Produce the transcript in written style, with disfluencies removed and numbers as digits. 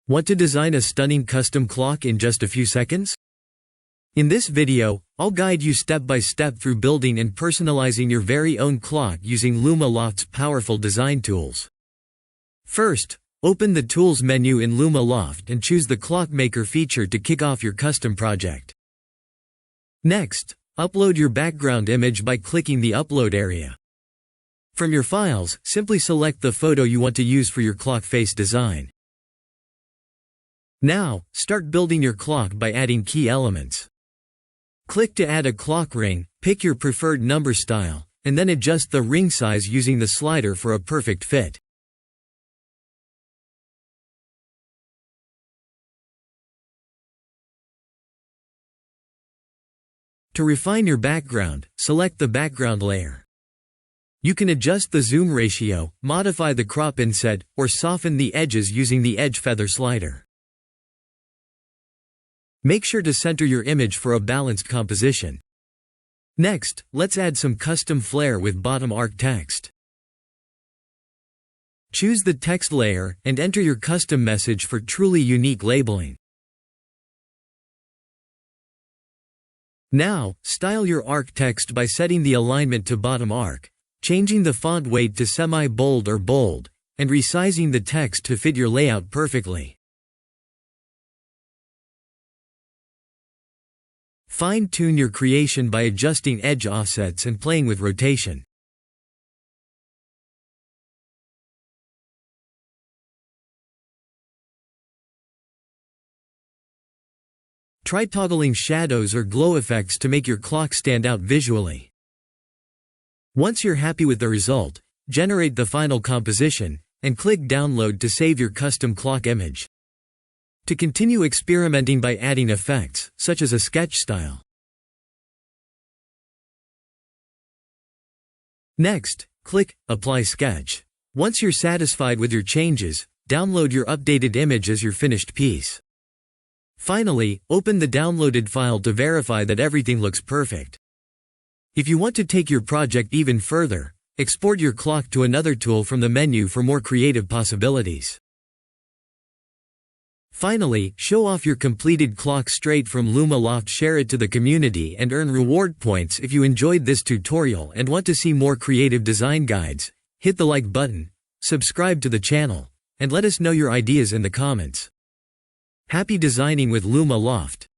Want to design a stunning custom clock in just a few seconds? In this video, I'll guide you step by step through building and personalizing your very own clock using Luma-Loft's powerful design tools. First, open the Tools menu in Luma-Loft and choose the Clock Maker feature to kick off your custom project. Next, upload your background image by clicking the Upload area. From your files, simply select the photo you want to use for your clock face design. Now, start building your clock by adding key elements. Click to add a clock ring, pick your preferred number style, and then adjust the ring size using the slider for a perfect fit. To refine your background, select the background layer. You can adjust the zoom ratio, modify the crop inset, or soften the edges using the edge feather slider. Make sure to center your image for a balanced composition. Next, let's add some custom flair with bottom arc text. Choose the text layer and enter your custom message for truly unique labeling. Now, style your arc text by setting the alignment to bottom arc, changing the font weight to semi-bold or bold, and resizing the text to fit your layout perfectly. Fine-tune your creation by adjusting edge offsets and playing with rotation. Try toggling shadows or glow effects to make your clock stand out visually. Once you're happy with the result, generate the final composition, and click Download to save your custom clock image. To continue experimenting by adding effects, such as a sketch style. Next, click Apply Sketch. Once you're satisfied with your changes, download your updated image as your finished piece. Finally, open the downloaded file to verify that everything looks perfect. If you want to take your project even further, export your clock to another tool from the menu for more creative possibilities. Finally, show off your completed clock straight from Luma-Loft, share it to the community and earn reward points. If you enjoyed this tutorial and want to see more creative design guides, hit the like button, subscribe to the channel, and let us know your ideas in the comments. Happy designing with Luma-Loft!